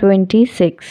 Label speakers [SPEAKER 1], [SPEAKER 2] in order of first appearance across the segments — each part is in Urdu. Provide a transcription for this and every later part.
[SPEAKER 1] 26।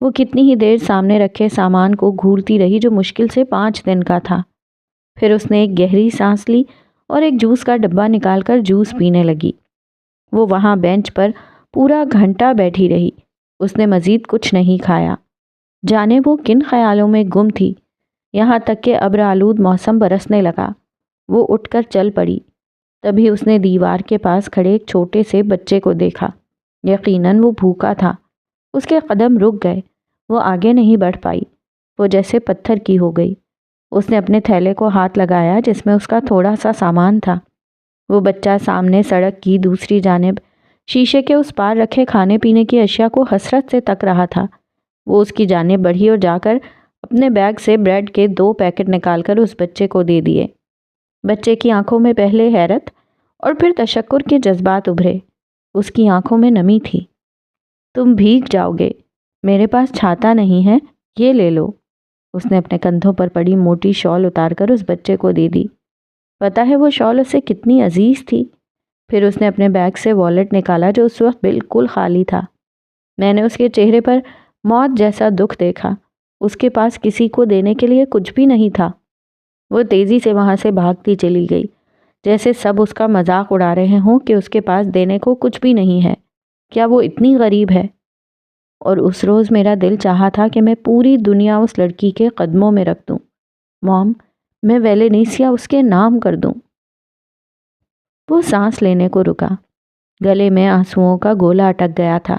[SPEAKER 1] وہ کتنی ہی دیر سامنے رکھے سامان کو گھورتی رہی جو مشکل سے 5 دن کا تھا۔ پھر اس نے ایک گہری سانس لی اور ایک جوس کا ڈبہ نکال کر جوس پینے لگی۔ وہ وہاں بینچ پر پورا گھنٹہ بیٹھی رہی۔ اس نے مزید کچھ نہیں کھایا۔ جانے وہ کن خیالوں میں گم تھی، یہاں تک کہ ابر آلود موسم برسنے لگا۔ وہ اٹھ کر چل پڑی۔ تبھی اس نے دیوار کے پاس کھڑے ایک چھوٹے سے بچے کو دیکھا۔ یقیناً وہ بھوکا تھا۔ اس کے قدم رک گئے۔ وہ آگے نہیں بڑھ پائی۔ وہ جیسے پتھر کی ہو گئی۔ اس نے اپنے تھیلے کو ہاتھ لگایا جس میں اس کا تھوڑا سا سامان تھا۔ وہ بچہ سامنے سڑک کی دوسری جانب شیشے کے اس پار رکھے کھانے پینے کی اشیاء کو حسرت سے تک رہا تھا۔ وہ اس کی جانب بڑھی اور جا کر اپنے بیگ سے بریڈ کے 2 پیکٹ نکال کر اس بچے کو دے دیے۔ بچے کی آنکھوں میں پہلے حیرت اور پھر تشکر کے جذبات ابھرے۔ اس کی آنکھوں میں نمی تھی۔ تم بھیگ جاؤ گے، میرے پاس چھاتا نہیں ہے، یہ لے لو۔ اس نے اپنے کندھوں پر پڑی موٹی شال اتار کر اس بچے کو دے دی۔ پتہ ہے وہ شال اسے کتنی عزیز تھی۔ پھر اس نے اپنے بیگ سے والیٹ نکالا جو اس وقت بالکل خالی تھا۔ میں نے اس کے چہرے پر موت جیسا دکھ دیکھا۔ اس کے پاس کسی کو دینے کے لیے کچھ بھی نہیں تھا۔ وہ تیزی سے وہاں سے بھاگتی چلی گئی، جیسے سب اس کا مذاق اڑا رہے ہوں کہ اس کے پاس دینے کو کچھ بھی نہیں ہے۔ کیا وہ اتنی غریب ہے؟ اور اس روز میرا دل چاہا تھا کہ میں پوری دنیا اس لڑکی کے قدموں میں رکھ دوں۔ موم، میں ویلینیسیا اس کے نام کر دوں۔ وہ سانس لینے کو رکا۔ گلے میں آنسوؤں کا گولا اٹک گیا تھا۔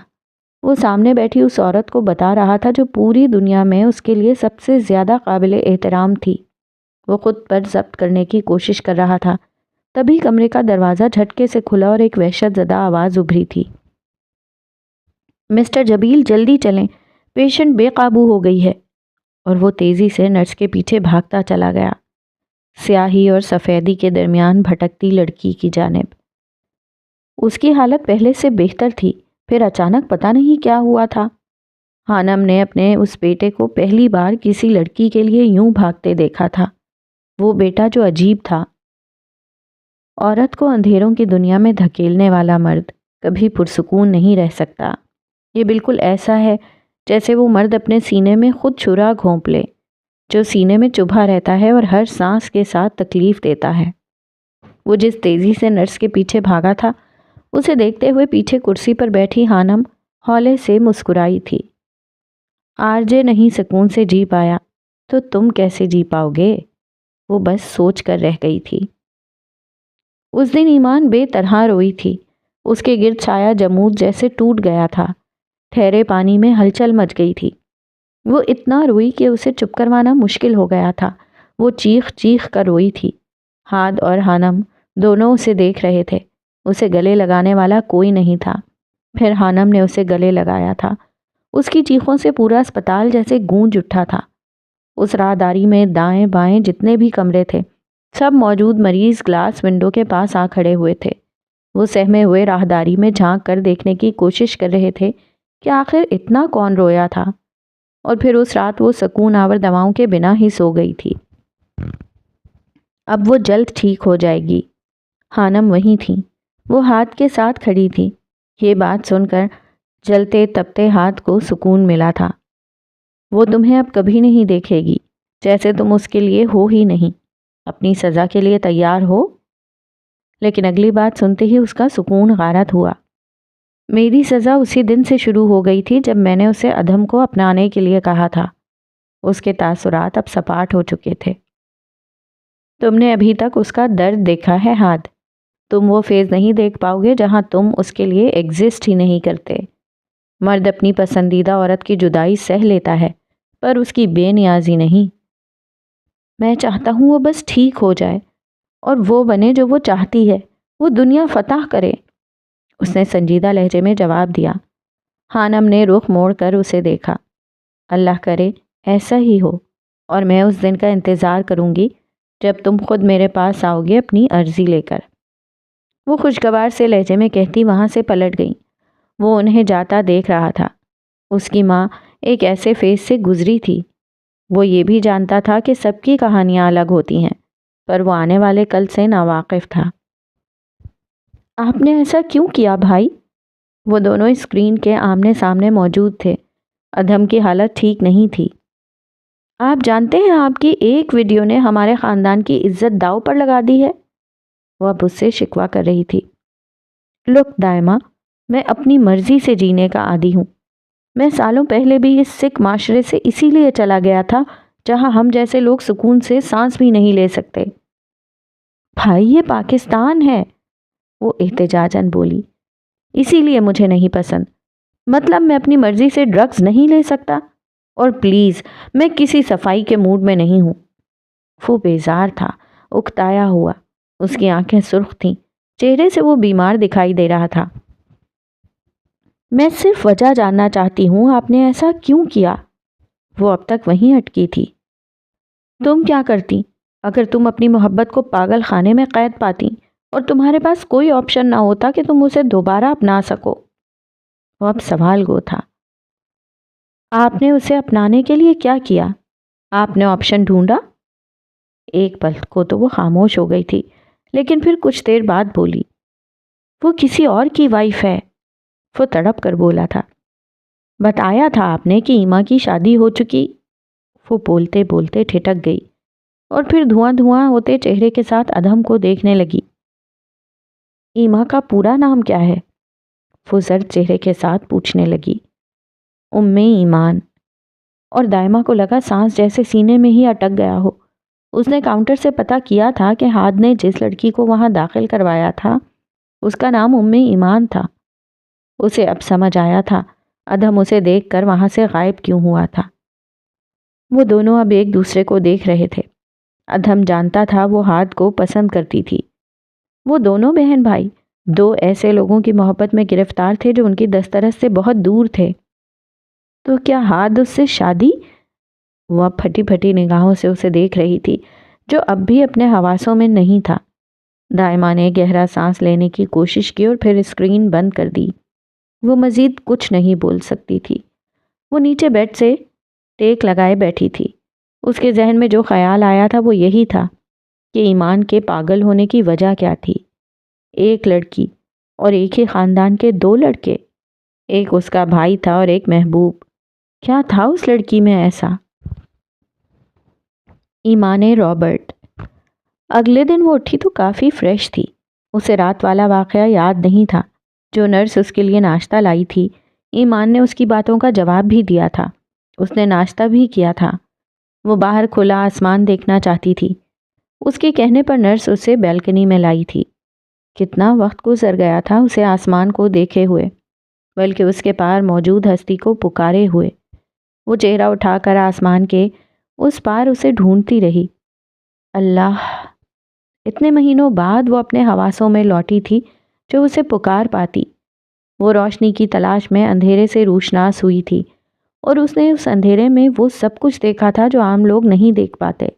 [SPEAKER 1] وہ سامنے بیٹھی اس عورت کو بتا رہا تھا جو پوری دنیا میں اس کے لیے سب سے زیادہ قابل احترام تھی۔ وہ خود پر ضبط کرنے کی کوشش کر رہا تھا۔ تبھی کمرے کا دروازہ جھٹکے سے کھلا اور ایک وحشت زدہ آواز ابھری تھی۔ مسٹر جبیل، جلدی چلیں، پیشنٹ بے قابو ہو گئی ہے۔ اور وہ تیزی سے نرس کے پیچھے بھاگتا چلا گیا، سیاہی اور سفیدی کے درمیان بھٹکتی لڑکی کی جانب۔ اس کی حالت پہلے سے بہتر تھی، پھر اچانک پتہ نہیں کیا ہوا تھا۔ خانم نے اپنے اس بیٹے کو پہلی بار کسی لڑکی کے لیے یوں بھاگتے دیکھا تھا۔ وہ بیٹا جو عجیب تھا۔ عورت کو اندھیروں کی دنیا میں دھکیلنے والا مرد کبھی پرسکون نہیں رہ سکتا۔ یہ بالکل ایسا ہے جیسے وہ مرد اپنے سینے میں خود چھرا گھونپ لے، جو سینے میں چبھا رہتا ہے اور ہر سانس کے ساتھ تکلیف دیتا ہے۔ وہ جس تیزی سے نرس کے پیچھے بھاگا تھا، اسے دیکھتے ہوئے پیچھے کرسی پر بیٹھی خانم ہولے سے مسکرائی تھی۔ آرجے نہیں سکون سے جی پایا تو تم کیسے جی پاؤ گے؟ وہ بس سوچ کر رہ گئی تھی۔ اس دن ایمان بے طرح روئی تھی۔ اس کے گرد چھایا جمود جیسے ٹوٹ گیا تھا۔ ٹھہرے پانی میں ہلچل مچ گئی تھی۔ وہ اتنا روئی کہ اسے چپ کروانا مشکل ہو گیا تھا۔ وہ چیخ چیخ کر روئی تھی۔ ہاد اور خانم دونوں اسے دیکھ رہے تھے۔ اسے گلے لگانے والا کوئی نہیں تھا۔ پھر خانم نے اسے گلے لگایا تھا۔ اس کی چیخوں سے پورا اسپتال جیسے گونج اٹھا تھا۔ اس راہداری میں دائیں بائیں جتنے بھی کمرے تھے، سب موجود مریض گلاس ونڈو کے پاس آ کھڑے ہوئے تھے۔ وہ سہمے ہوئے راہداری میں جھانک کر دیکھنے کی کوشش کر رہے تھے کہ آخر اتنا کون رویا تھا۔ اور پھر اس رات وہ سکون آور دواؤں کے بنا ہی سو گئی تھی۔ اب وہ جلد ٹھیک ہو جائے گی۔ خانم وہیں تھیں۔ وہ ہاتھ کے ساتھ کھڑی تھی۔ یہ بات سن کر جلتے تپتے ہاتھ کو سکون ملا تھا۔ وہ تمہیں اب کبھی نہیں دیکھے گی، جیسے تم اس کے لیے ہو ہی نہیں۔ اپنی سزا کے لیے تیار ہو؟ لیکن اگلی بات سنتے ہی اس کا سکون غارت ہوا۔ میری سزا اسی دن سے شروع ہو گئی تھی جب میں نے اسے ادھم کو اپنانے کے لیے کہا تھا۔ اس کے تاثرات اب سپاٹ ہو چکے تھے۔ تم نے ابھی تک اس کا درد دیکھا ہے ہاد۔ تم وہ فیز نہیں دیکھ پاؤ گے جہاں تم اس کے لیے ایگزسٹ ہی نہیں کرتے۔ مرد اپنی پسندیدہ عورت کی جدائی سہ لیتا ہے، پر اس کی بے نیازی نہیں۔ میں چاہتا ہوں وہ بس ٹھیک ہو جائے اور وہ بنے جو وہ چاہتی ہے، وہ دنیا فتح کرے۔ اس نے سنجیدہ لہجے میں جواب دیا۔ خانم نے رخ موڑ کر اسے دیکھا۔ اللہ کرے ایسا ہی ہو، اور میں اس دن کا انتظار کروں گی جب تم خود میرے پاس آؤ گے اپنی عرضی لے کر۔ وہ خوشگوار سے لہجے میں کہتی وہاں سے پلٹ گئی۔ وہ انہیں جاتا دیکھ رہا تھا۔ اس کی ماں ایک ایسے فیز سے گزری تھی۔ وہ یہ بھی جانتا تھا کہ سب کی کہانیاں الگ ہوتی ہیں، پر وہ آنے والے کل سے ناواقف تھا۔ آپ نے ایسا کیوں کیا بھائی؟ وہ دونوں اسکرین کے آمنے سامنے موجود تھے۔ ادھم کی حالت ٹھیک نہیں تھی۔ آپ جانتے ہیں آپ کی ایک ویڈیو نے ہمارے خاندان کی عزت داؤ پر لگا دی ہے، وہ اب اس سے شکوہ کر رہی تھی۔ لک دائمہ، میں اپنی مرضی سے جینے کا عادی ہوں۔ میں سالوں پہلے بھی اس سکھ معاشرے سے اسی لیے چلا گیا تھا جہاں ہم جیسے لوگ سکون سے سانس بھی نہیں لے سکتے۔ بھائی یہ پاکستان ہے، وہ احتجاجاً بولی، اسی لیے مجھے نہیں پسند۔ مطلب میں اپنی مرضی سے ڈرگز نہیں لے سکتا؟ اور پلیز، میں کسی صفائی کے موڈ میں نہیں ہوں۔ وہ بیزار تھا، اکتایا ہوا، اس کی آنکھیں سرخ تھیں، چہرے سے وہ بیمار دکھائی دے رہا تھا۔ میں صرف وجہ جاننا چاہتی ہوں، آپ نے ایسا کیوں کیا؟ وہ اب تک وہیں اٹکی تھی۔ تم کیا کرتی اگر تم اپنی محبت کو پاگل خانے میں قید پاتی اور تمہارے پاس کوئی آپشن نہ ہوتا کہ تم اسے دوبارہ اپنا سکو؟ وہ اب سوال گو تھا۔ آپ نے اسے اپنانے کے لیے کیا کیا؟ آپ نے آپشن ڈھونڈا؟ ایک پل کو تو وہ خاموش ہو گئی تھی، لیکن پھر کچھ دیر بعد بولی، وہ کسی اور کی وائف ہے۔ وہ تڑپ کر بولا تھا۔ بتایا تھا آپ نے کہ ایما کی شادی ہو چکی؟ وہ بولتے بولتے ٹھٹک گئی اور پھر دھواں دھواں ہوتے چہرے کے ساتھ ادھم کو دیکھنے لگی۔ ایما کا پورا نام کیا ہے؟ وہ زرد چہرے کے ساتھ پوچھنے لگی۔ ام ایمان۔ اور دائمہ کو لگا سانس جیسے سینے میں ہی اٹک گیا ہو۔ اس نے کاؤنٹر سے پتہ کیا تھا کہ ہاد نے جس لڑکی کو وہاں داخل کروایا تھا اس کا نام ام ایمان تھا۔ اسے اب سمجھ آیا تھا ادھم اسے دیکھ کر وہاں سے غائب کیوں ہوا تھا۔ وہ دونوں اب ایک دوسرے کو دیکھ رہے تھے۔ ادھم جانتا تھا وہ ہاد کو پسند کرتی تھی۔ وہ دونوں بہن بھائی دو ایسے لوگوں کی محبت میں گرفتار تھے جو ان کی دسترس سے بہت دور تھے۔ تو کیا ہاد اس سے شادی؟ وہ اب پھٹی پھٹی نگاہوں سے اسے دیکھ رہی تھی جو اب بھی اپنے حواسوں میں نہیں تھا۔ دائمہ نے گہرا سانس لینے کی کوشش کی اور پھر اسکرین بند کر دی۔ وہ مزید کچھ نہیں بول سکتی تھی۔ وہ نیچے بیڈ سے ٹیک لگائے بیٹھی تھی۔ اس کے ذہن میں جو خیال آیا تھا وہ یہی تھا کہ ایمان کے پاگل ہونے کی وجہ کیا تھی۔ ایک لڑکی اور ایک ہی خاندان کے دو لڑکے، ایک اس کا بھائی تھا اور ایک محبوب۔ کیا تھا اس لڑکی میں ایسا؟ ایمان رابرٹ۔ اگلے دن وہ اٹھی تو کافی فریش تھی۔ اسے رات والا واقعہ یاد نہیں تھا۔ جو نرس اس کے لیے ناشتہ لائی تھی، ایمان نے اس کی باتوں کا جواب بھی دیا تھا۔ اس نے ناشتہ بھی کیا تھا۔ وہ باہر کھلا آسمان دیکھنا چاہتی تھی۔ اس کے کہنے پر نرس اسے بیلکنی میں لائی تھی۔ کتنا وقت گزر گیا تھا اسے آسمان کو دیکھے ہوئے، بلکہ اس کے پار موجود ہستی کو پکارے ہوئے۔ وہ چہرہ اٹھا کر آسمان کے اس پار اسے ڈھونڈتی رہی۔ اللہ! اتنے مہینوں بعد وہ اپنے حواسوں میں لوٹی تھی جو اسے پکار پاتی۔ وہ روشنی کی تلاش میں اندھیرے سے روشناس ہوئی تھی اور اس نے اس اندھیرے میں وہ سب کچھ دیکھا تھا جو عام لوگ نہیں دیکھ پاتے۔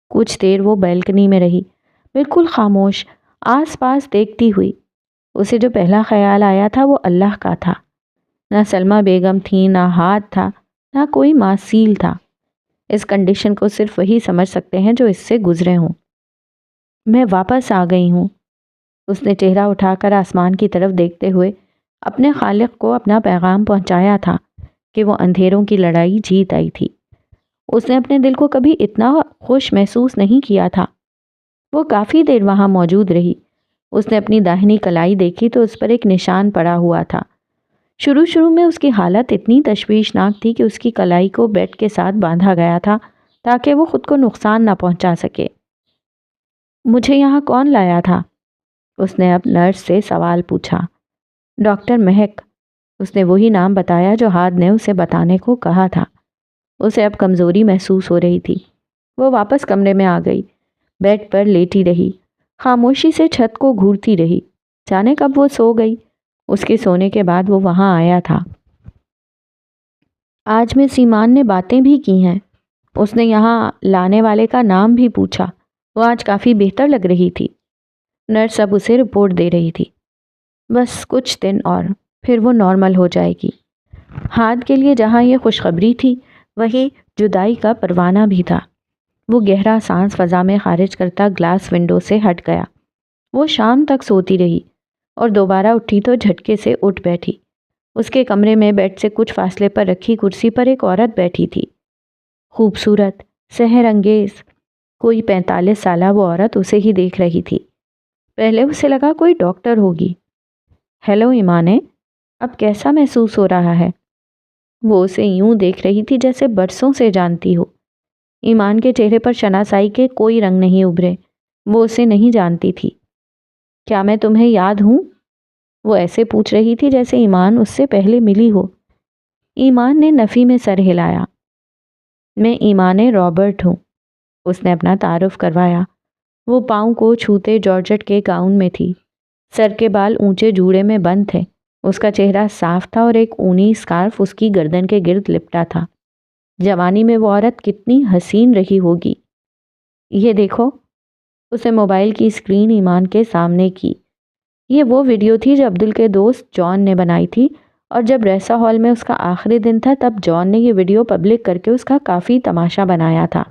[SPEAKER 1] کچھ دیر وہ بیلکنی میں رہی، بالکل خاموش، آس پاس دیکھتی ہوئی۔ اسے جو پہلا خیال آیا تھا وہ اللہ کا تھا۔ نہ سلمہ بیگم تھی، نہ ہاتھ تھا، نہ کوئی ماسیل تھا۔ اس کنڈیشن کو صرف وہی سمجھ سکتے ہیں جو اس سے گزرے ہوں۔ میں واپس آ گئی ہوں۔ اس نے چہرہ اٹھا کر آسمان کی طرف دیکھتے ہوئے اپنے خالق کو اپنا پیغام پہنچایا تھا کہ وہ اندھیروں کی لڑائی جیت آئی تھی۔ اس نے اپنے دل کو کبھی اتنا خوش محسوس نہیں کیا تھا۔ وہ کافی دیر وہاں موجود رہی۔ اس نے اپنی داہنی کلائی دیکھی تو اس پر ایک نشان پڑا ہوا تھا۔ شروع میں اس کی حالت اتنی تشویشناک تھی کہ اس کی کلائی کو بیٹ کے ساتھ باندھا گیا تھا تاکہ وہ خود کو نقصان نہ پہنچا سکے۔ مجھے یہاں کون لایا تھا؟ اس نے اب نرس سے سوال پوچھا۔ ڈاکٹر مہک۔ اس نے وہی نام بتایا جو ہاد نے اسے بتانے کو کہا تھا۔ اسے اب کمزوری محسوس ہو رہی تھی۔ وہ واپس کمرے میں آ گئی، بیڈ پر لیٹی رہی، خاموشی سے چھت کو گھورتی رہی۔ جانے کب وہ سو گئی۔ اس کے سونے کے بعد وہ وہاں آیا تھا۔ آج میں سیمان نے باتیں بھی کی ہیں۔ اس نے یہاں لانے والے کا نام بھی پوچھا۔ وہ آج کافی بہتر لگ رہی تھی۔ نرس اب اسے رپورٹ دے رہی تھی۔ بس کچھ دن اور پھر وہ نارمل ہو جائے گی۔ ہاد کے لیے جہاں یہ خوشخبری تھی وہی جدائی کا پروانہ بھی تھا۔ وہ گہرا سانس فضا میں خارج کرتا گلاس ونڈو سے ہٹ گیا۔ وہ شام تک سوتی رہی اور دوبارہ اٹھی تو جھٹکے سے اٹھ بیٹھی۔ اس کے کمرے میں بیڈ سے کچھ فاصلے پر رکھی کرسی پر ایک عورت بیٹھی تھی، خوبصورت، سحر انگیز۔ کوئی 45 سالہ وہ عورت اسے ہی دیکھ رہی تھی۔ پہلے اسے لگا کوئی ڈاکٹر ہوگی۔ ہیلو ایمانے، اب کیسا محسوس ہو رہا ہے؟ وہ اسے یوں دیکھ رہی تھی جیسے برسوں سے جانتی ہو۔ ایمان کے چہرے پر شناسائی کے کوئی رنگ نہیں ابھرے، وہ اسے نہیں جانتی تھی۔ کیا میں تمہیں یاد ہوں؟ وہ ایسے پوچھ رہی تھی جیسے ایمان اس سے پہلے ملی ہو۔ ایمان نے نفی میں سر ہلایا۔ میں ایمان رابرٹ ہوں، اس نے اپنا تعارف کروایا۔ وہ پاؤں کو چھوتے جارجٹ کے گاؤن میں تھی، سر کے بال اونچے جوڑے میں بند تھے، اس کا چہرہ صاف تھا اور ایک اونی اسکارف اس کی گردن کے گرد لپٹا تھا۔ جوانی میں وہ عورت کتنی حسین رہی ہوگی۔ یہ دیکھو، اسے موبائل کی اسکرین ایمان کے سامنے کی۔ یہ وہ ویڈیو تھی جو عبدل کے دوست جان نے بنائی تھی، اور جب ریسا ہال میں اس کا آخری دن تھا تب جان نے یہ ویڈیو پبلک کر کے اس کا کافی تماشا بنایا تھا۔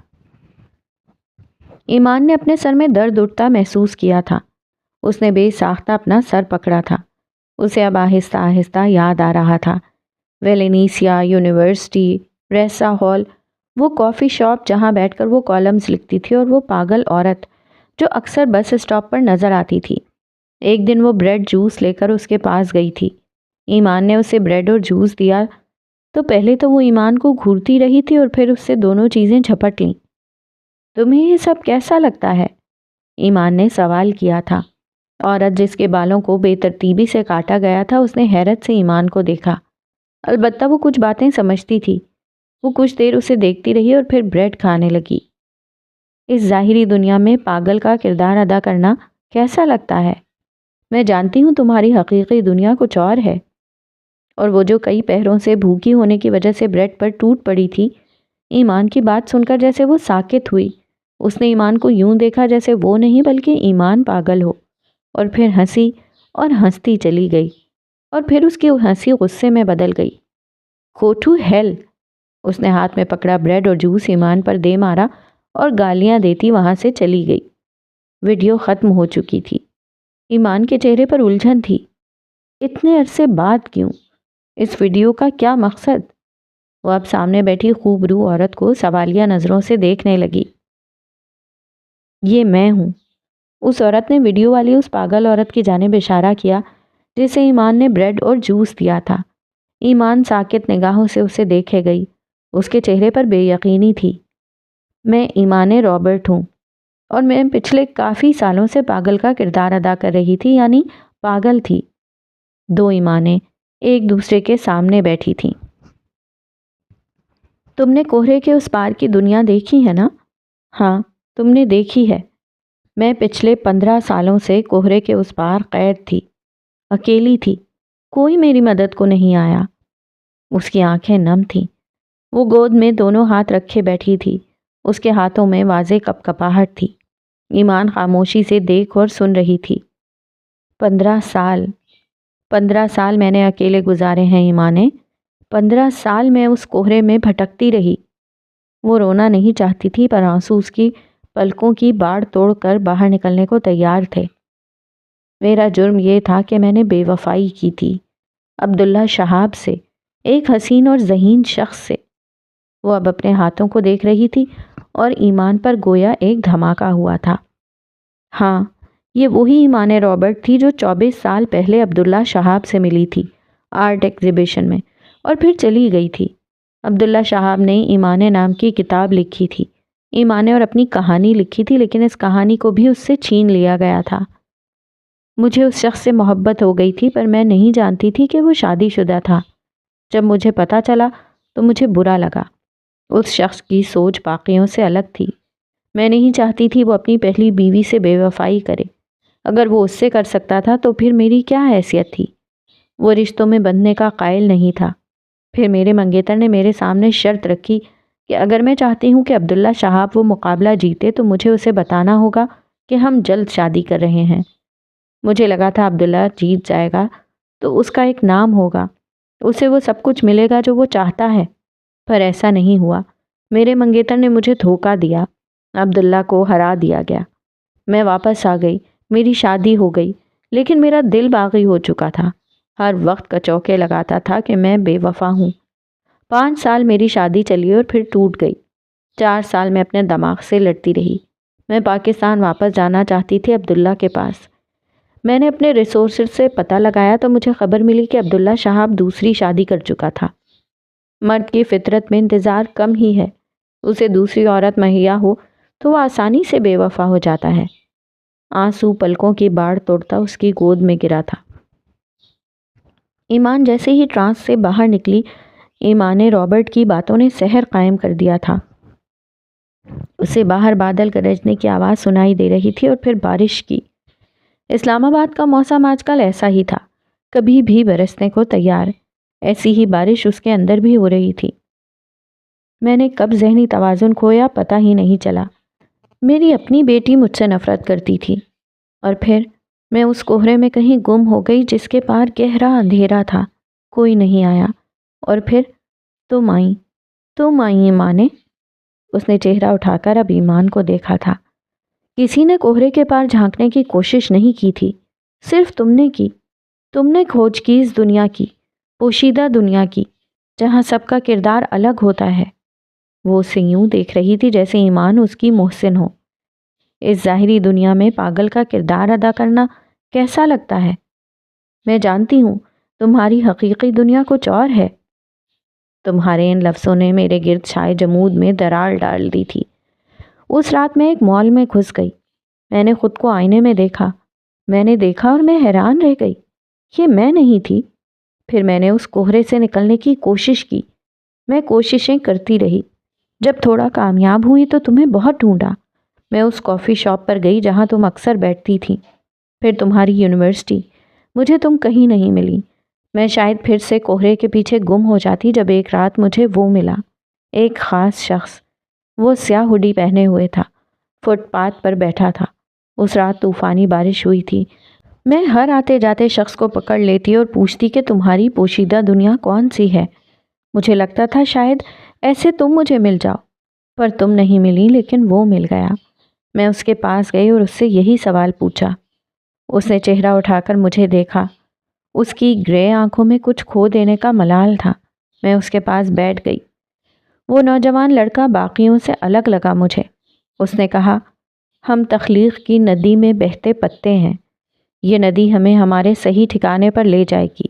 [SPEAKER 1] ایمان نے اپنے سر میں درد اٹھتا محسوس کیا تھا۔ اس نے بے ساختہ اپنا سر پکڑا تھا۔ اسے اب آہستہ آہستہ یاد آ رہا تھا۔ ویلینیسیا یونیورسٹی، ریسا ہال، وہ کافی شاپ جہاں بیٹھ کر وہ کالمز لکھتی تھی، اور وہ پاگل عورت جو اکثر بس اسٹاپ پر نظر آتی تھی۔ ایک دن وہ بریڈ جوس لے کر اس کے پاس گئی تھی۔ ایمان نے اسے بریڈ اور جوس دیا تو پہلے تو وہ ایمان کو گھورتی رہی تھی اور پھر اس سے دونوں چیزیں جھپٹ لیں۔ تمہیں یہ سب کیسا لگتا ہے؟ ایمان نے سوال کیا تھا۔ عورت جس کے بالوں کو بے ترتیبی سے کاٹا گیا تھا، اس نے حیرت سے ایمان کو دیکھا۔ البتہ وہ کچھ باتیں سمجھتی تھی۔ وہ کچھ دیر اسے دیکھتی رہی اور پھر بریڈ کھانے لگی۔ اس ظاہری دنیا میں پاگل کا کردار ادا کرنا کیسا لگتا ہے؟ میں جانتی ہوں تمہاری حقیقی دنیا کچھ اور ہے۔ اور وہ جو کئی پہروں سے بھوکی ہونے کی وجہ سے بریڈ پر ٹوٹ پڑی تھی، ایمان کی بات سن کر جیسے وہ ساکت ہوئی۔ اس نے ایمان کو یوں دیکھا جیسے وہ نہیں بلکہ ایمان پاگل ہو، اور پھر ہنسی اور ہنستی چلی گئی، اور پھر اس کی ہنسی غصے میں بدل گئی۔ Go to heel! اس نے ہاتھ میں پکڑا بریڈ اور جوس ایمان پر دے مارا اور گالیاں دیتی وہاں سے چلی گئی۔ ویڈیو ختم ہو چکی تھی۔ ایمان کے چہرے پر الجھن تھی۔ اتنے عرصے بعد کیوں؟ اس ویڈیو کا کیا مقصد؟ وہ اب سامنے بیٹھی خوب رو عورت کو سوالیہ نظروں سے دیکھنے لگی۔ یہ میں ہوں۔ اس عورت نے ویڈیو والی اس پاگل عورت کی جانب اشارہ کیا جسے ایمان نے بریڈ اور جوس دیا تھا۔ ایمان ساکت نگاہوں سے اسے دیکھے گئی۔ اس کے چہرے پر بے یقینی تھی۔ میں ایمان رابرٹ ہوں، اور میں پچھلے کافی سالوں سے پاگل کا کردار ادا کر رہی تھی، یعنی پاگل تھی۔ دو ایمانیں ایک دوسرے کے سامنے بیٹھی تھیں۔ تم نے کوہرے کے اس پار کی دنیا دیکھی ہے نا؟ ہاں، تم نے دیکھی ہے۔ میں پچھلے 15 سالوں سے کوہرے کے اس پار قید تھی، اکیلی تھی، کوئی میری مدد کو نہیں آیا۔ اس کی آنکھیں نم تھیں۔ وہ گود میں دونوں ہاتھ رکھے بیٹھی تھی۔ اس کے ہاتھوں میں واضح کپکپاہٹ تھی۔ ایمان خاموشی سے دیکھ اور سن رہی تھی۔ 15 سال میں نے اکیلے گزارے ہیں ایمانے۔ 15 سال میں اس کوہرے میں بھٹکتی رہی۔ وہ رونا نہیں چاہتی تھی، پر آنسو اس کی پلکوں کی باڑ توڑ کر باہر نکلنے کو تیار تھے۔ میرا جرم یہ تھا کہ میں نے بے وفائی کی تھی، عبداللہ شہاب سے، ایک حسین اور ذہین شخص سے۔ وہ اب اپنے ہاتھوں کو دیکھ رہی تھی اور ایمان پر گویا ایک دھماکہ ہوا تھا۔ ہاں، یہ وہی ایمان رابرٹ تھی جو 24 سال پہلے عبداللہ شہاب سے ملی تھی آرٹ ایگزیبیشن میں، اور پھر چلی گئی تھی۔ عبداللہ شہاب نے ایمان نام کی کتاب لکھی تھی، ایمان اور اپنی کہانی لکھی تھی، لیکن اس کہانی کو بھی اس سے چھین لیا گیا تھا۔ مجھے اس شخص سے محبت ہو گئی تھی، پر میں نہیں جانتی تھی کہ وہ شادی شدہ تھا۔ جب مجھے پتہ چلا تو مجھے برا لگا۔ اس شخص کی سوچ باقیوں سے الگ تھی۔ میں نہیں چاہتی تھی وہ اپنی پہلی بیوی سے بے وفائی کرے۔ اگر وہ اس سے کر سکتا تھا تو پھر میری کیا حیثیت تھی؟ وہ رشتوں میں بندھنے کا قائل نہیں تھا۔ پھر میرے منگیتر نے میرے سامنے شرط رکھی کہ اگر میں چاہتی ہوں کہ عبداللہ شہاب وہ مقابلہ جیتے تو مجھے اسے بتانا ہوگا کہ ہم جلد شادی کر رہے ہیں۔ مجھے لگا تھا عبداللہ جیت جائے گا تو اس کا ایک نام ہوگا، اسے وہ سب کچھ ملے گا جو وہ چاہتا ہے، پر ایسا نہیں ہوا۔ میرے منگیتر نے مجھے دھوکہ دیا، عبداللہ کو ہرا دیا گیا۔ میں واپس آ گئی، میری شادی ہو گئی، لیکن میرا دل باغی ہو چکا تھا۔ ہر وقت کچوکے لگاتا تھا کہ میں بے وفا ہوں۔ 5 سال میری شادی چلی اور پھر ٹوٹ گئی۔ 4 سال میں اپنے دماغ سے لڑتی رہی۔ میں پاکستان واپس جانا چاہتی تھی عبداللہ کے پاس۔ میں نے اپنے ریسورسز سے پتہ لگایا تو مجھے خبر ملی کہ عبداللہ شہاب دوسری شادی کر چکا تھا۔ مرد کی فطرت میں انتظار کم ہی ہے۔ اسے دوسری عورت مہیا ہو تو وہ آسانی سے بے وفا ہو جاتا ہے۔ آنسو پلکوں کی باڑ توڑتا اس کی گود میں گرا تھا۔ ایمان جیسے ہی ٹرانس سے باہر نکلی، ایمان رابرٹ کی باتوں نے سحر قائم کر دیا تھا۔ اسے باہر بادل گرجنے کی آواز سنائی دے رہی تھی اور پھر بارش کی۔ اسلام آباد کا موسم آج کل ایسا ہی تھا، کبھی بھی برسنے کو تیار۔ ایسی ہی بارش اس کے اندر بھی ہو رہی تھی۔ میں نے کب ذہنی توازن کھویا پتہ ہی نہیں چلا۔ میری اپنی بیٹی مجھ سے نفرت کرتی تھی، اور پھر میں اس کوہرے میں کہیں گم ہو گئی جس کے پار گہرا اندھیرا تھا۔ کوئی نہیں آیا، اور پھر تم آئی ایمان نے۔ اس نے چہرہ اٹھا کر اب ایمان کو دیکھا تھا۔ کسی نے کوہرے کے پار جھانکنے کی کوشش نہیں کی تھی، صرف تم نے کی۔ تم نے کھوج کی اس دنیا کی، پوشیدہ دنیا کی، جہاں سب کا کردار الگ ہوتا ہے۔ وہ اسے یوں دیکھ رہی تھی جیسے ایمان اس کی محسن ہو۔ اس ظاہری دنیا میں پاگل کا کردار ادا کرنا کیسا لگتا ہے؟ میں جانتی ہوں تمہاری حقیقی دنیا کچھ اور ہے۔ تمہارے ان لفظوں نے میرے گرد چھائے جمود میں درار ڈال دی تھی۔ اس رات میں ایک مال میں گھس گئی۔ میں نے خود کو آئینے میں دیکھا۔ میں نے دیکھا اور میں حیران رہ گئی۔ یہ میں نہیں تھی۔ پھر میں نے اس کوہرے سے نکلنے کی کوشش کی۔ میں کوششیں کرتی رہی۔ جب تھوڑا کامیاب ہوئی تو تمہیں بہت ڈھونڈا۔ میں اس کافی شاپ پر گئی جہاں تم اکثر بیٹھتی تھی۔ پھر تمہاری یونیورسٹی۔ مجھے تم کہیں نہیں ملی۔ میں شاید پھر سے کوہرے کے پیچھے گم ہو جاتی جب ایک رات مجھے وہ ملا، ایک خاص شخص۔ وہ سیاہ ہوڈی پہنے ہوئے تھا، فٹ پاتھ پر بیٹھا تھا۔ اس رات طوفانی بارش ہوئی تھی۔ میں ہر آتے جاتے شخص کو پکڑ لیتی اور پوچھتی کہ تمہاری پوشیدہ دنیا کون سی ہے۔ مجھے لگتا تھا شاید ایسے تم مجھے مل جاؤ، پر تم نہیں ملی، لیکن وہ مل گیا۔ میں اس کے پاس گئی اور اس سے یہی سوال پوچھا۔ اس نے چہرہ اٹھا کر مجھے دیکھا۔ اس کی گرے آنکھوں میں کچھ کھو دینے کا ملال تھا۔ میں اس کے پاس بیٹھ گئی۔ وہ نوجوان لڑکا باقیوں سے الگ لگا مجھے۔ اس نے کہا، ہم تخلیق کی ندی میں بہتے پتے ہیں۔ یہ ندی ہمیں ہمارے صحیح ٹھکانے پر لے جائے گی،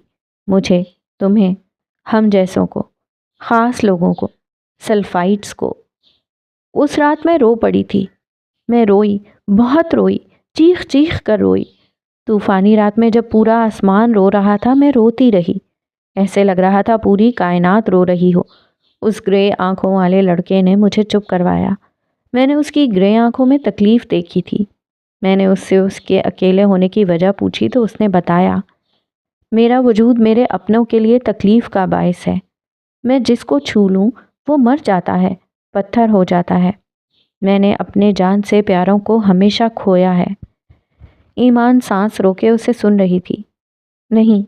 [SPEAKER 1] مجھے، تمہیں، ہم جیسوں کو، خاص لوگوں کو، سلفائٹس کو۔ اس رات میں رو پڑی تھی۔ میں روئی، بہت روئی، چیخ چیخ کر روئی۔ طوفانی رات میں جب پورا آسمان رو رہا تھا میں روتی رہی۔ ایسے لگ رہا تھا پوری کائنات رو رہی ہو۔ اس گرے آنکھوں والے لڑکے نے مجھے چپ کروایا۔ میں نے اس کی گرے آنکھوں میں تکلیف دیکھی تھی۔ میں نے اس سے اس کے اکیلے ہونے کی وجہ پوچھی تو اس نے بتایا، میرا وجود میرے اپنوں کے لیے تکلیف کا باعث ہے۔ میں جس کو چھو لوں وہ مر جاتا ہے، پتھر ہو جاتا ہے۔ میں نے اپنے جان سے پیاروں کو ہمیشہ کھویا ہے۔ ایمان سانس روکے اسے سن رہی تھی۔ نہیں،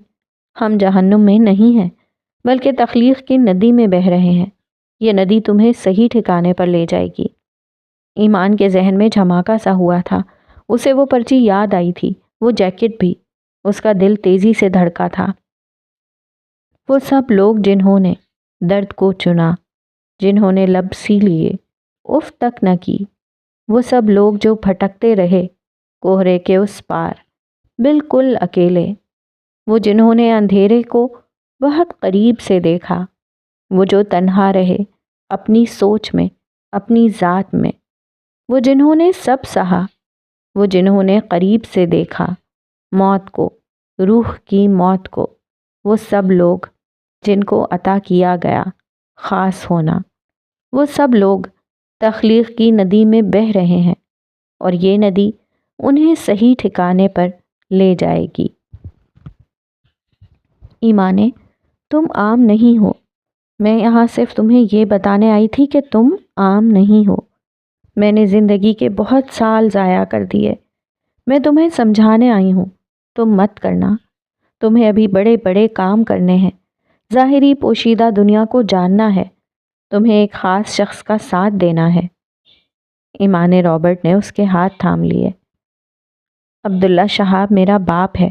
[SPEAKER 1] ہم جہنم میں نہیں ہیں، بلکہ تخلیق کی ندی میں بہہ رہے ہیں۔ یہ ندی تمہیں صحیح ٹھکانے پر لے جائے گی۔ ایمان کے ذہن میں جھماکا سا ہوا تھا۔ اسے وہ پرچی یاد آئی تھی، وہ جیکٹ بھی۔ اس کا دل تیزی سے دھڑکا تھا۔ وہ سب لوگ جنہوں نے درد کو چنا، جنہوں نے لب سی لیے، اف تک نہ کی، وہ سب لوگ جو بھٹکتے رہے کوہرے کے اس پار، بالکل اکیلے، وہ جنہوں نے اندھیرے کو بہت قریب سے دیکھا، وہ جو تنہا رہے اپنی سوچ میں، اپنی ذات میں، وہ جنہوں نے سب سہا، وہ جنہوں نے قریب سے دیکھا موت کو، روح کی موت کو، وہ سب لوگ جن کو عطا کیا گیا خاص ہونا، وہ سب لوگ تخلیق کی ندی میں بہہ رہے ہیں، اور یہ ندی انہیں صحیح ٹھکانے پر لے جائے گی۔ ایمانے، تم عام نہیں ہو۔ میں یہاں صرف تمہیں یہ بتانے آئی تھی کہ تم عام نہیں ہو۔ میں نے زندگی کے بہت سال ضائع کر دیے۔ میں تمہیں سمجھانے آئی ہوں، تم مت کرنا۔ تمہیں ابھی بڑے بڑے کام کرنے ہیں، ظاہری پوشیدہ دنیا کو جاننا ہے، تمہیں ایک خاص شخص کا ساتھ دینا ہے۔ ایمان رابرٹ نے اس کے ہاتھ تھام لیے۔ عبداللہ شہاب میرا باپ ہے،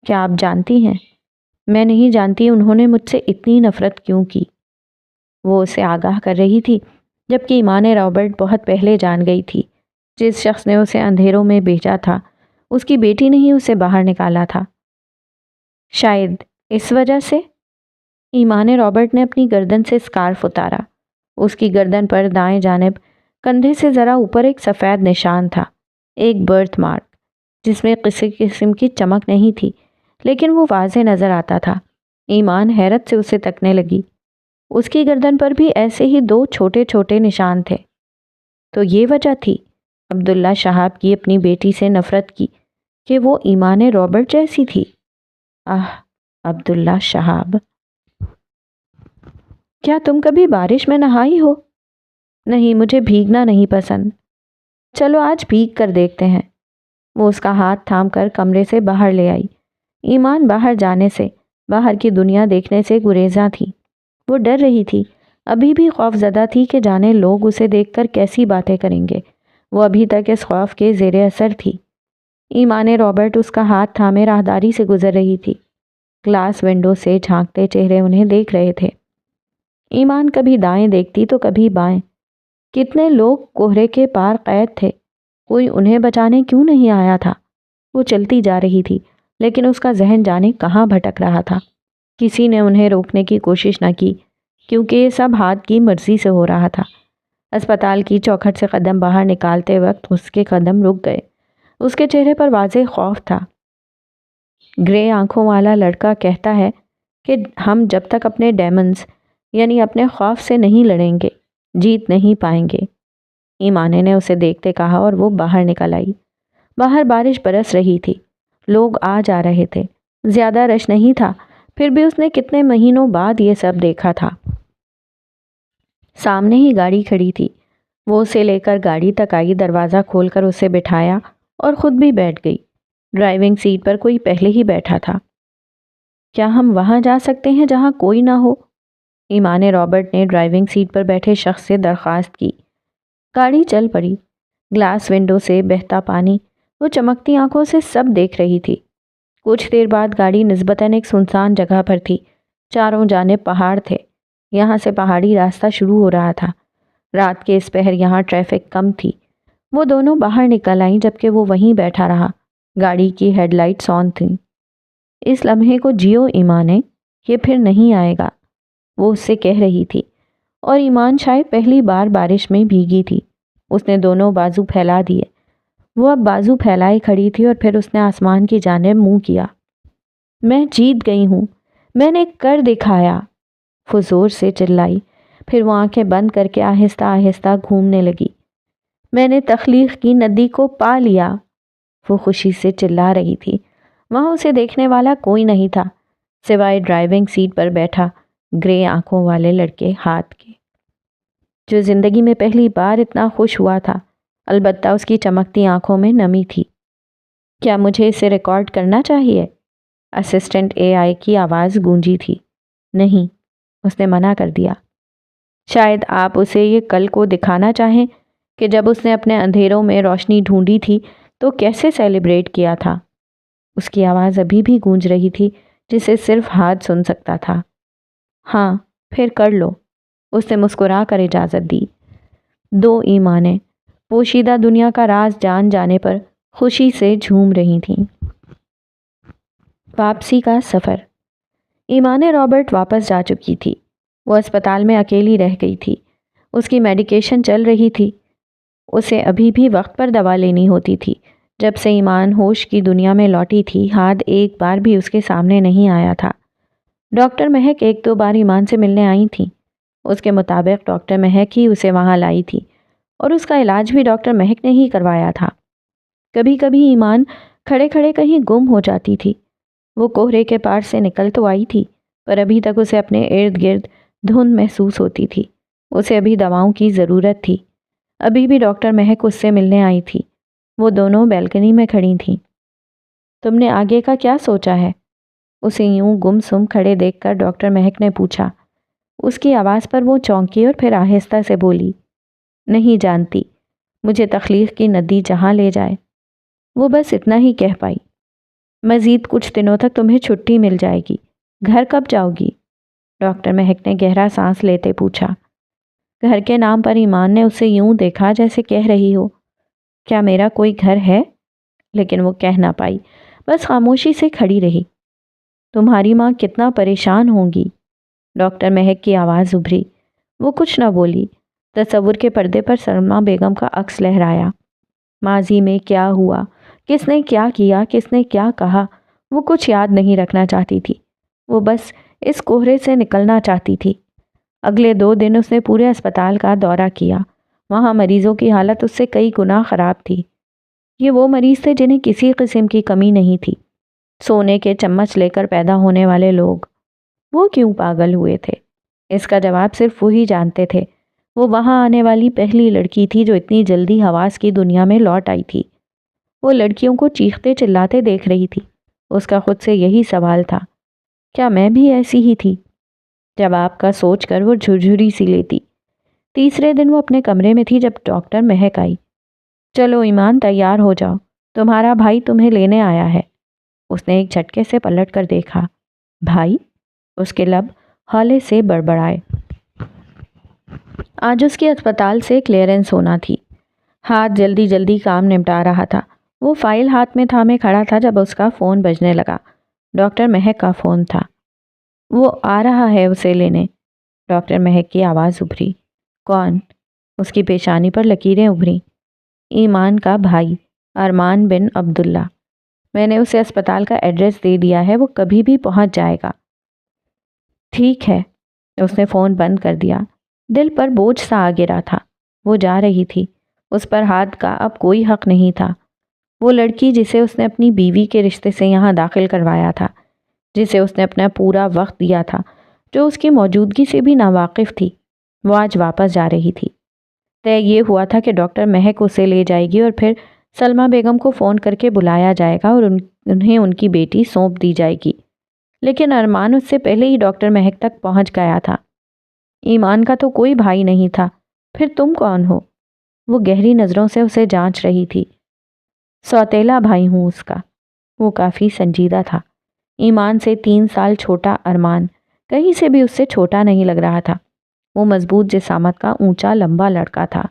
[SPEAKER 1] کیا آپ جانتی ہیں؟ میں نہیں جانتی انہوں نے مجھ سے اتنی نفرت کیوں کی۔ وہ اسے آگاہ کر رہی تھی، جبکہ ایمان رابرٹ بہت پہلے جان گئی تھی جس شخص نے اسے اندھیروں میں بھیجا تھا اس کی بیٹی نے ہی اسے باہر نکالا تھا۔ شاید اس وجہ سے۔ ایمان رابرٹ نے اپنی گردن سے اسکارف اتارا۔ اس کی گردن پر دائیں جانب کندھے سے ذرا اوپر ایک سفید نشان تھا، ایک برتھ مارک، جس میں کسی قسم کی چمک نہیں تھی، لیکن وہ واضح نظر آتا تھا۔ ایمان حیرت سے اسے تکنے لگی۔ اس کی گردن پر بھی ایسے ہی 2 چھوٹے چھوٹے نشان تھے۔ تو یہ وجہ تھی عبداللہ شہاب کی اپنی بیٹی سے نفرت کی کہ وہ ایمان رابرٹ جیسی تھی۔ عبداللہ شہاب۔ کیا تم کبھی بارش میں نہائی ہو؟ نہیں، مجھے بھیگنا نہیں پسند۔ چلو آج بھیگ کر دیکھتے ہیں۔ وہ اس کا ہاتھ تھام کر کمرے سے باہر لے آئی۔ ایمان باہر جانے سے، باہر کی دنیا دیکھنے سے گریزاں تھی۔ وہ ڈر رہی تھی، ابھی بھی خوف زدہ تھی کہ جانے لوگ اسے دیکھ کر کیسی باتیں کریں گے۔ وہ ابھی تک اس خوف کے زیر اثر تھی۔ ایمان رابرٹ اس کا ہاتھ تھامے راہداری سے گزر رہی تھی۔ گلاس ونڈو سے جھانکتے چہرے انہیں دیکھ رہے تھے۔ ایمان کبھی دائیں دیکھتی تو کبھی بائیں۔ کتنے لوگ کوہرے کے پار قید تھے، کوئی انہیں بچانے کیوں نہیں آیا تھا؟ وہ چلتی جا رہی تھی، لیکن اس کا ذہن جانے کہاں بھٹک رہا تھا۔ کسی نے انہیں روکنے کی کوشش نہ کی، کیونکہ یہ سب ہاتھ کی مرضی سے ہو رہا تھا۔ اسپتال کی چوکھٹ سے قدم باہر نکالتے وقت اس کے قدم رک گئے۔ اس کے چہرے پر واضح خوف تھا۔ گرے آنکھوں والا لڑکا کہتا ہے کہ ہم جب تک اپنے ڈیمنز یعنی اپنے خوف سے نہیں لڑیں گے، جیت نہیں پائیں گے۔ ایمان نے اسے دیکھتے کہا اور وہ باہر نکل آئی۔ باہر بارش برس رہی تھی، لوگ آ جا رہے تھے، زیادہ رش نہیں تھا، پھر بھی اس نے کتنے مہینوں بعد یہ سب دیکھا تھا۔ سامنے ہی گاڑی کھڑی تھی۔ وہ اسے لے کر گاڑی تک آئی، دروازہ کھول کر اسے بٹھایا اور خود بھی بیٹھ گئی۔ ڈرائیونگ سیٹ پر کوئی پہلے ہی بیٹھا تھا۔ کیا ہم وہاں جا سکتے ہیں جہاں کوئی نہ ہو؟ ایمان رابرٹ نے ڈرائیونگ سیٹ پر بیٹھے شخص سے درخواست کی۔ گاڑی چل پڑی۔ گلاس ونڈو سے بہتا پانی وہ چمکتی آنکھوں سے سب دیکھ رہی تھی۔ کچھ دیر بعد گاڑی نسبتاً ایک سنسان جگہ پر تھی۔ چاروں جانب پہاڑ تھے۔ یہاں سے پہاڑی راستہ شروع ہو رہا تھا۔ رات کے اس پہر یہاں ٹریفک کم تھی۔ وہ دونوں باہر نکل آئیں جبکہ وہ وہیں بیٹھا رہا۔ گاڑی کی ہیڈ لائٹس آن تھیں۔ اس لمحے کو جیو ایمان، یہ پھر نہیں آئے گا، وہ اس سے کہہ رہی تھی۔ اور ایمان شاید پہلی بار بارش میں بھیگی تھی۔ اس نے دونوں بازو پھیلا دیے۔ وہ اب بازو پھیلائے کھڑی تھی اور پھر اس نے آسمان کی جانب منہ کیا۔ میں جیت گئی ہوں، میں نے کر دکھایا، وہ زور سے چلائی۔ پھر وہ آنکھیں بند کر کے آہستہ آہستہ گھومنے لگی۔ میں نے تخلیق کی ندی کو پا لیا، وہ خوشی سے چلا رہی تھی۔ وہاں اسے دیکھنے والا کوئی نہیں تھا سوائے ڈرائیونگ سیٹ پر بیٹھا گرے آنکھوں والے لڑکے ہاتھ کے، جو زندگی میں پہلی بار اتنا خوش ہوا تھا۔ البتہ اس کی چمکتی آنکھوں میں نمی تھی۔ کیا مجھے اسے ریکارڈ کرنا چاہیے؟ اسسٹنٹ AI کی آواز گونجی تھی۔ نہیں، اس نے منع کر دیا۔ شاید آپ اسے یہ کل کو دکھانا چاہیں کہ جب اس نے اپنے اندھیروں میں روشنی ڈھونڈی تھی تو کیسے سیلیبریٹ کیا تھا۔ اس کی آواز ابھی بھی گونج رہی تھی، جسے صرف ہاتھ سن سکتا تھا۔ ہاں، پھر کر لو، اس نے مسکرا کر اجازت دی۔ دو ایمانیں پوشیدہ دنیا کا راز جان جانے پر خوشی سے جھوم رہی تھیں۔ واپسی کا سفر۔ ایمان رابرٹ واپس جا چکی تھی۔ وہ اسپتال میں اکیلی رہ گئی تھی۔ اس کی میڈیکیشن چل رہی تھی۔ اسے ابھی بھی وقت پر دوا لینی ہوتی تھی۔ جب سے ایمان ہوش کی دنیا میں لوٹی تھی، ہاتھ ایک بار بھی اس کے سامنے نہیں آیا تھا۔ ڈاکٹر مہک 1-2 بار ایمان سے ملنے آئی تھیں۔ اس کے مطابق ڈاکٹر مہک ہی اسے وہاں لائی تھی اور اس کا علاج بھی ڈاکٹر مہک نے ہی کروایا تھا۔ کبھی کبھی ایمان کھڑے کھڑے کہیں گم ہو جاتی تھی۔ وہ کوہرے کے پار سے نکل تو آئی تھی، پر ابھی تک اسے اپنے ارد گرد دھند محسوس ہوتی تھی۔ اسے ابھی دواؤں کی ضرورت تھی۔ ابھی بھی ڈاکٹر مہک اس سے ملنے آئی تھی۔ وہ دونوں بیلکنی میں کھڑی تھیں۔ تم نے آگے کا کیا سوچا ہے؟ اسے یوں گم سم کھڑے دیکھ کر ڈاکٹر مہک نے پوچھا۔ اس کی آواز پر وہ چونکی اور پھر آہستہ سے بولی، نہیں جانتی، مجھے تخلیق کی ندی جہاں لے جائے۔ وہ بس اتنا ہی کہہ پائی۔ مزید کچھ دنوں تک تمہیں چھٹی مل جائے گی، گھر کب جاؤ گی؟ ڈاکٹر مہک نے گہرا سانس لیتے پوچھا۔ گھر کے نام پر ایمان نے اسے یوں دیکھا جیسے کہہ رہی ہو کیا میرا کوئی گھر ہے؟ لیکن وہ کہہ نہ پائی، بس خاموشی سے کھڑی رہی۔ تمہاری ماں کتنا پریشان ہوں گی؟ ڈاکٹر مہک کی آواز ابھری۔ وہ کچھ نہ بولی۔ تصور کے پردے پر سلمہ بیگم کا عکس لہرایا۔ ماضی میں کیا ہوا، کس نے کیا کیا، کس نے کیا کہا، وہ کچھ یاد نہیں رکھنا چاہتی تھی۔ وہ بس اس کوہرے سے نکلنا چاہتی تھی۔ اگلے 2 دن اس نے پورے اسپتال کا دورہ کیا۔ وہاں مریضوں کی حالت اس سے کئی گنا خراب تھی۔ یہ وہ مریض تھے جنہیں کسی قسم کی کمی نہیں تھی۔ سونے کے چمچ لے کر پیدا ہونے والے لوگ۔ وہ کیوں پاگل ہوئے تھے؟ اس کا جواب صرف وہی جانتے تھے۔ وہ وہاں آنے والی پہلی لڑکی تھی جو اتنی جلدی حواس کی دنیا میں لوٹ آئی تھی۔ وہ لڑکیوں کو چیختے چلاتے دیکھ رہی تھی۔ اس کا خود سے یہی سوال تھا، کیا میں بھی ایسی ہی تھی؟ جواب کا سوچ کر وہ جھرجھری سی لیتی۔ تیسرے دن وہ اپنے کمرے میں تھی جب ڈاکٹر مہک آئی۔ چلو ایمان، تیار ہو جاؤ، تمہارا بھائی تمہیں لینے آیا ہے۔ اس نے ایک جھٹکے سے پلٹ کر دیکھا۔ بھائی؟ اس کے لب ہولے سے بڑبڑائے۔ آج اس کے اسپتال سے کلیئرنس ہونا تھی۔ ہاتھ جلدی جلدی کام نمٹا رہا تھا۔ وہ فائل ہاتھ میں تھامے کھڑا تھا جب اس کا فون بجنے لگا۔ ڈاکٹر مہک کا فون تھا۔ وہ آ رہا ہے اسے لینے۔ ڈاکٹر مہک کی آواز ابھری۔ کون؟ اس کی پیشانی پر لکیریں ابھریں۔ ایمان کا بھائی، ارمان بن عبداللہ۔ میں نے اسے اسپتال کا ایڈریس دے دیا ہے، وہ کبھی بھی پہنچ جائے گا۔ ٹھیک ہے۔ اس نے فون بند کر دیا۔ دل پر بوجھ سا آ گرا تھا۔ وہ جا رہی تھی۔ اس پر ہاتھ کا اب کوئی حق نہیں تھا۔ وہ لڑکی جسے اس نے اپنی بیوی کے رشتے سے یہاں داخل کروایا تھا، جسے اس نے اپنا پورا وقت دیا تھا، جو اس کی موجودگی سے بھی ناواقف تھی، وہ آج واپس جا رہی تھی۔ طے یہ ہوا تھا کہ ڈاکٹر مہک اسے لے جائے گی اور پھر سلمہ بیگم کو فون کر کے بلایا جائے گا اور انہیں ان کی بیٹی سونپ دی جائے گی۔ لیکن ارمان اس سے پہلے ہی ڈاکٹر مہک تک پہنچ گیا تھا۔ ایمان کا تو کوئی بھائی نہیں تھا، پھر تم کون ہو؟ وہ گہری نظروں سے اسے جانچ رہی تھی۔ سوتیلا بھائی ہوں اس کا۔ وہ کافی سنجیدہ تھا۔ ایمان سے 3 سال چھوٹا ارمان کہیں سے بھی اس سے چھوٹا نہیں لگ رہا تھا۔ وہ مضبوط جسامت کا اونچا لمبا لڑکا تھا۔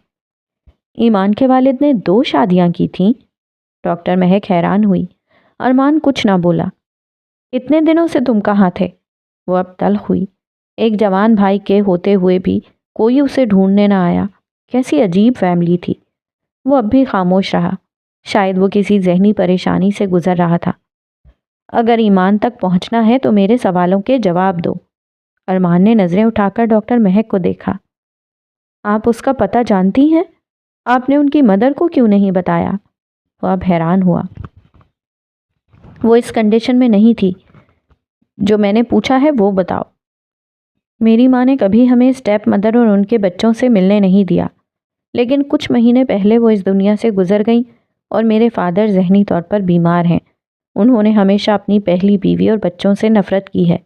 [SPEAKER 1] ایمان کے والد نے 2 شادیاں کی تھیں؟ ڈاکٹر مہک حیران ہوئی۔ ارمان کچھ نہ بولا۔ اتنے دنوں سے تم کہاں تھے؟ وہ اب تلخ ہوئی۔ ایک جوان بھائی کے ہوتے ہوئے بھی کوئی اسے ڈھونڈنے نہ آیا۔ کیسی عجیب فیملی تھی۔ وہ اب بھی خاموش رہا۔ شاید وہ کسی ذہنی پریشانی سے گزر رہا تھا۔ اگر ایمان تک پہنچنا ہے تو میرے سوالوں کے جواب دو۔ ارمان نے نظریں اٹھا کر ڈاکٹر مہک کو دیکھا۔ آپ اس کا پتہ جانتی ہیں؟ آپ نے ان کی مدر کو کیوں نہیں بتایا؟ وہ اب حیران ہوا۔ وہ اس کنڈیشن میں نہیں تھی۔ جو میں نے پوچھا ہے وہ بتاؤ۔ میری ماں نے کبھی ہمیں اسٹیپ مدر اور ان کے بچوں سے ملنے نہیں دیا، لیکن کچھ مہینے پہلے وہ اس دنیا سے گزر گئیں اور میرے فادر ذہنی طور پر بیمار ہیں۔ انہوں نے ہمیشہ اپنی پہلی بیوی اور بچوں سے نفرت کی ہے،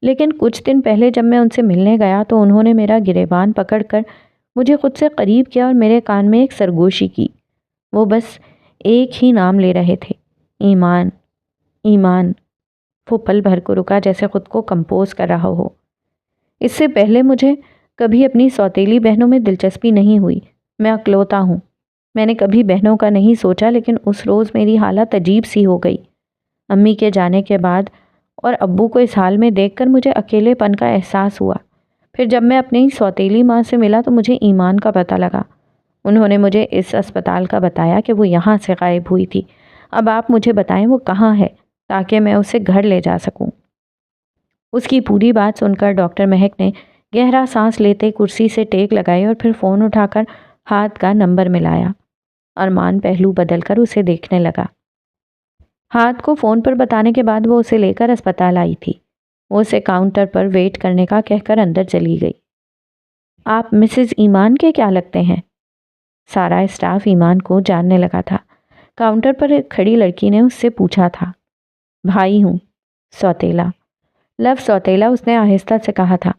[SPEAKER 1] لیکن کچھ دن پہلے جب میں ان سے ملنے گیا تو انہوں نے میرا گریبان پکڑ کر مجھے خود سے قریب کیا اور میرے کان میں ایک سرگوشی کی۔ وہ بس ایک ہی نام لے رہے تھے، ایمان، ایمان۔ وہ پل بھر کو رکا جیسے خود کو کمپوز کر رہا ہو۔ اس سے پہلے مجھے کبھی اپنی سوتیلی بہنوں میں دلچسپی نہیں ہوئی۔ میں اکلوتا ہوں۔ میں نے کبھی بہنوں کا نہیں سوچا، لیکن اس روز میری حالت عجیب سی ہو گئی۔ امی کے جانے کے بعد اور ابو کو اس حال میں دیکھ کر مجھے اکیلے پن کا احساس ہوا۔ پھر جب میں اپنی سوتیلی ماں سے ملا تو مجھے ایمان کا پتہ لگا۔ انہوں نے مجھے اس اسپتال کا بتایا کہ وہ یہاں سے غائب ہوئی تھی۔ اب آپ مجھے بتائیں وہ کہاں ہے تاکہ میں اسے گھر لے جا سکوں۔ اس کی پوری بات سن کر ڈاکٹر مہک نے گہرا سانس لیتے کرسی سے ٹیک لگائی اور پھر فون اٹھا کر ہاتھ کا نمبر ملایا۔ ارمان پہلو بدل کر اسے دیکھنے لگا۔ ہاتھ کو فون پر بتانے کے بعد وہ اسے لے کر اسپتال آئی تھی۔ وہ اسے کاؤنٹر پر ویٹ کرنے کا کہہ کر اندر چلی گئی۔ آپ مسز ایمان کے کیا لگتے ہیں؟ سارا اسٹاف ایمان کو جاننے لگا تھا۔ کاؤنٹر پر ایک کھڑی لڑکی نے اس سے پوچھا تھا۔ بھائی ہوں، سوتیلا۔ لفظ سوتیلا اس نے آہستہ سے کہا تھا۔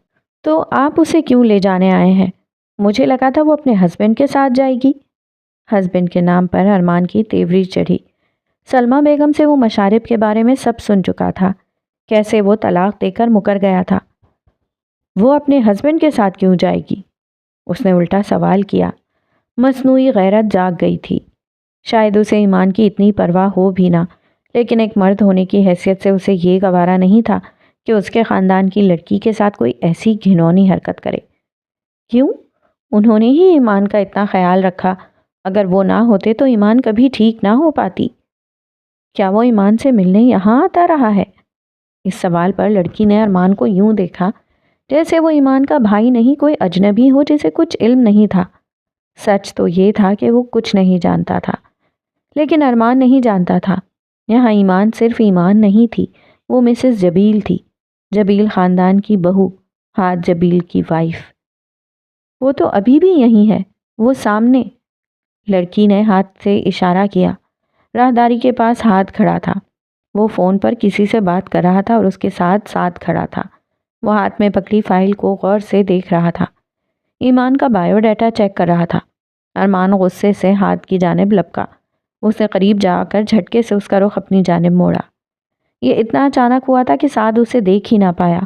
[SPEAKER 1] تو آپ اسے کیوں لے جانے آئے ہیں؟ مجھے لگا تھا وہ اپنے ہسبینڈ کے ساتھ جائے گی۔ ہسبینڈ کے نام پر ارمان کی تیوری چڑھی۔ سلمہ بیگم سے وہ مشارب کے بارے میں سب سن چکا تھا کیسے وہ طلاق دے کر مکر گیا تھا؟ وہ اپنے ہسبینڈ کے ساتھ کیوں جائے گی؟ اس نے الٹا سوال کیا۔ مصنوعی غیرت جاگ گئی تھی۔ شاید اسے ایمان کی اتنی پرواہ ہو بھی نہ، لیکن ایک مرد ہونے کی حیثیت سے اسے یہ گوارا نہیں تھا کہ اس کے خاندان کی لڑکی کے ساتھ کوئی ایسی گھنونی حرکت کرے۔ کیوں؟ انہوں نے ہی ایمان کا اتنا خیال رکھا، اگر وہ نہ ہوتے تو ایمان کبھی ٹھیک نہ ہو پاتی۔ کیا وہ ایمان سے ملنے یہاں آتا رہا ہے؟ اس سوال پر لڑکی نے ارمان کو یوں دیکھا جیسے وہ ایمان کا بھائی نہیں، کوئی اجنبی ہو جسے کچھ علم نہیں تھا۔ سچ تو یہ تھا کہ وہ کچھ نہیں جانتا تھا، لیکن ارمان نہیں جانتا تھا۔ یہاں ایمان صرف ایمان نہیں تھی، وہ مسز جبیل تھی، جبیل خاندان کی بہو، حاج جبیل کی وائف۔ وہ تو ابھی بھی یہیں ہے، وہ سامنے۔ لڑکی نے ہاتھ سے اشارہ کیا۔ راہداری کے پاس ہاتھ کھڑا تھا۔ وہ فون پر کسی سے بات کر رہا تھا اور اس کے ساتھ ساتھ کھڑا تھا۔ وہ ہاتھ میں پکڑی فائل کو غور سے دیکھ رہا تھا۔ ایمان کا بایو ڈیٹا چیک کر رہا تھا۔ ارمان غصے سے ہاتھ کی جانب لپکا۔ اس نے قریب جا کر جھٹکے سے اس کا رخ اپنی جانب موڑا۔ یہ اتنا اچانک ہوا تھا کہ سعد اسے دیکھ ہی نہ پایا۔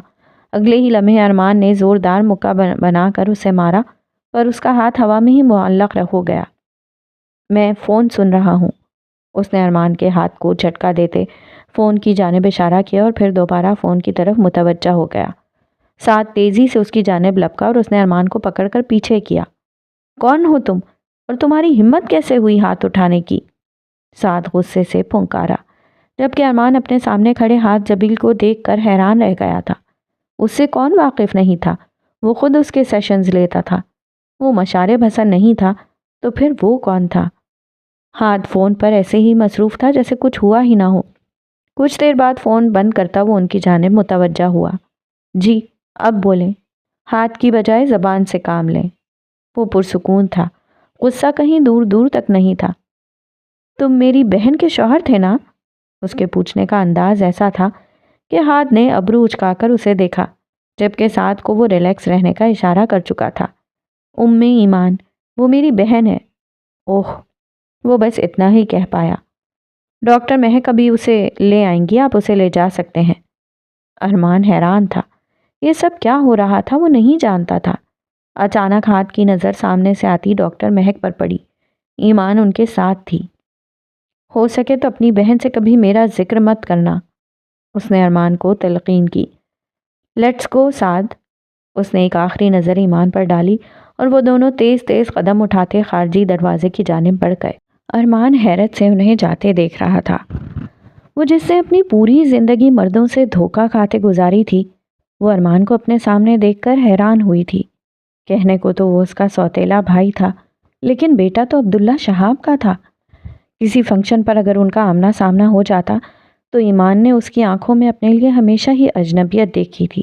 [SPEAKER 1] اگلے ہی لمحے ارمان نے زوردار مکہ بنا کر اسے مارا، پر اس کا ہاتھ ہوا میں ہی معلق ہو گیا۔ میں فون سن رہا ہوں۔ اس نے ارمان کے ہاتھ کو جھٹکا دیتے فون کی جانب اشارہ کیا اور پھر دوبارہ فون کی طرف متوجہ ہو گیا۔ سعد تیزی سے اس کی جانب لپکا اور اس نے ارمان کو پکڑ کر پیچھے کیا۔ کون ہو تم؟ اور تمہاری ہمت کیسے ہوئی ہاتھ اٹھانے کی؟ سعد غصے سے پھنکارا، جبکہ ارمان اپنے سامنے کھڑے حاج جبیل کو دیکھ کر حیران رہ گیا تھا۔ اس سے کون واقف نہیں تھا؟ وہ خود اس کے سیشنز لیتا تھا۔ وہ مشارب حسن نہیں تھا تو پھر وہ کون تھا؟ حاج فون پر ایسے ہی مصروف تھا جیسے کچھ ہوا ہی نہ ہو۔ کچھ دیر بعد فون بند کرتا وہ ان کی جانب متوجہ ہوا۔ جی، اب بولیں، ہاتھ کی بجائے زبان سے کام لیں۔ وہ پرسکون تھا، غصہ کہیں دور دور تک نہیں تھا۔ تم میری بہن کے شوہر تھے نا؟ اس کے پوچھنے کا انداز ایسا تھا کہ ہاتھ نے ابرو اچکا کر اسے دیکھا، جبکہ سعد کو وہ ریلیکس رہنے کا اشارہ کر چکا تھا۔ ایمان، وہ میری بہن ہے۔ اوہ، وہ بس اتنا ہی کہہ پایا۔ ڈاکٹر مہک ابھی اسے لے آئیں گی، آپ اسے لے جا سکتے ہیں۔ ارمان حیران تھا، یہ سب کیا ہو رہا تھا وہ نہیں جانتا تھا۔ اچانک ہاتھ کی نظر سامنے سے آتی ڈاکٹر مہک پر پڑی۔ ایمان ان کے ساتھ تھی۔ ہو سکے تو اپنی بہن سے کبھی میرا ذکر مت کرنا، اس نے ارمان کو تلقین کی۔ لیٹس گو سعد۔ اس نے ایک آخری نظر ایمان پر ڈالی اور وہ دونوں تیز تیز قدم اٹھاتے خارجی دروازے کی جانب بڑھ گئے۔ ارمان حیرت سے انہیں جاتے دیکھ رہا تھا۔ وہ جس نے اپنی پوری زندگی مردوں سے دھوکہ کھاتے گزاری تھی، وہ ارمان کو اپنے سامنے دیکھ کر حیران ہوئی تھی۔ کہنے کو تو وہ اس کا سوتیلا بھائی تھا، لیکن بیٹا تو عبداللہ شہاب کا تھا۔ کسی فنکشن پر اگر ان کا آمنا سامنا ہو جاتا تو ایمان نے اس کی آنکھوں میں اپنے لیے ہمیشہ ہی اجنبیت دیکھی تھی،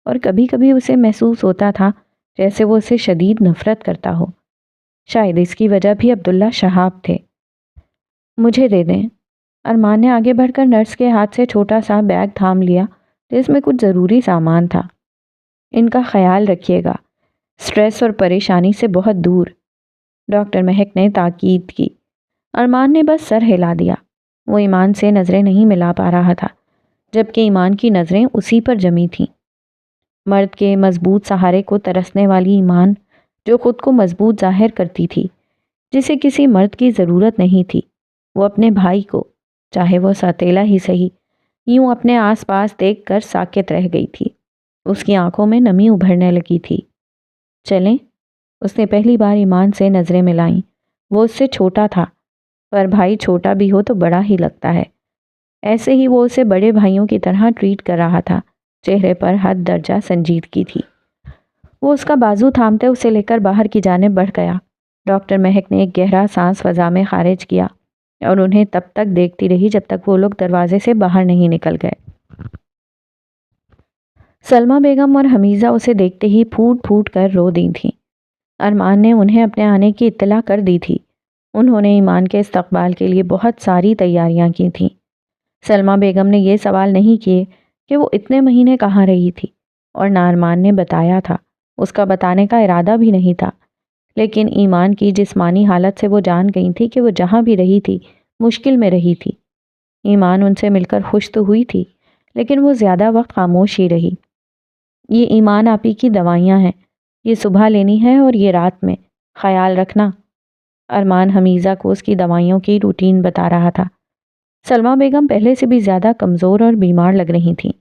[SPEAKER 1] اور کبھی کبھی اسے محسوس ہوتا تھا جیسے وہ اسے شدید نفرت کرتا ہو۔ شاید اس کی وجہ بھی عبداللہ شہاب تھے۔ مجھے دے دیں۔ ارمان نے آگے بڑھ کر نرس کے ہاتھ سے چھوٹا سا بیگ تھام لیا جس میں کچھ ضروری سامان تھا۔ ان کا خیال رکھیے گا، سٹریس اور پریشانی سے بہت دور، ڈاکٹر مہک نے تاکید کی۔ ارمان نے بس سر ہلا دیا۔ وہ ایمان سے نظریں نہیں ملا پا رہا تھا، جبکہ ایمان کی نظریں اسی پر جمی تھیں۔ مرد کے مضبوط سہارے کو ترسنے والی ایمان، جو خود کو مضبوط ظاہر کرتی تھی، جسے کسی مرد کی ضرورت نہیں تھی، وہ اپنے بھائی کو، چاہے وہ سوتیلا ہی صحیح، یوں اپنے آس پاس دیکھ کر ساکت رہ گئی تھی۔ اس کی آنکھوں میں نمی ابھرنے لگی تھی۔ چلیں، اس نے پہلی بار ایمان سے نظریں ملائیں۔ وہ اس سے چھوٹا تھا، پر بھائی چھوٹا بھی ہو تو بڑا ہی لگتا ہے۔ ایسے ہی وہ اسے بڑے بھائیوں کی طرح ٹریٹ کر رہا تھا۔ چہرے پر حد درجہ سنجیدگی تھی۔ وہ اس کا بازو تھامتے اسے لے کر باہر کی جانب بڑھ گیا۔ ڈاکٹر مہک نے ایک گہرا سانس فضا میں خارج کیا اور انہیں تب تک دیکھتی رہی جب تک وہ لوگ دروازے سے باہر نہیں نکل گئے۔ سلمہ بیگم اور حمیزہ اسے دیکھتے ہی پھوٹ پھوٹ کر رو دی تھیں۔ ارمان نے انہیں اپنے آنے کی اطلاع کر دی تھی۔ انہوں نے ایمان کے استقبال کے لیے بہت ساری تیاریاں کی تھیں۔ سلمہ بیگم نے یہ سوال نہیں کیے کہ وہ اتنے مہینے کہاں رہی تھی، اور نہ ارمان نے بتایا تھا، اس کا بتانے کا ارادہ بھی نہیں تھا، لیکن ایمان کی جسمانی حالت سے وہ جان گئی تھی کہ وہ جہاں بھی رہی تھی مشکل میں رہی تھی۔ ایمان ان سے مل کر خوش تو ہوئی تھی، لیکن وہ زیادہ وقت خاموش ہی رہی۔ یہ ایمان آپی کی دوائیاں ہیں، یہ صبح لینی ہے اور یہ رات میں، خیال رکھنا۔ ارمان حمیزہ کو اس کی دوائیوں کی روٹین بتا رہا تھا۔ سلمہ بیگم پہلے سے بھی زیادہ کمزور اور بیمار لگ رہی تھیں۔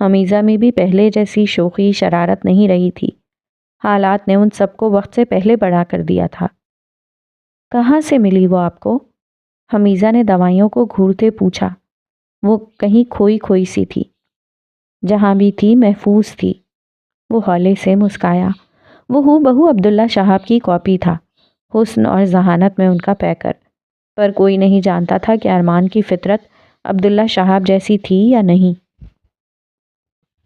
[SPEAKER 1] حمیزہ میں بھی پہلے جیسی شوخی شرارت نہیں رہی تھی۔ حالات نے ان سب کو وقت سے پہلے بڑھا کر دیا تھا۔ کہاں سے ملی وہ آپ کو؟ حمیزہ نے دوائیوں کو گھورتے پوچھا۔ وہ کہیں کھوئی کھوئی سی تھی۔ جہاں بھی تھی محفوظ تھی۔ وہ ہولے سے مسکایا۔ وہ ہو بہو عبداللہ شہاب کی کاپی تھا، حسن اور ذہانت میں ان کا پیکر۔ پر کوئی نہیں جانتا تھا کہ ارمان کی فطرت عبداللہ شہاب جیسی تھی یا نہیں۔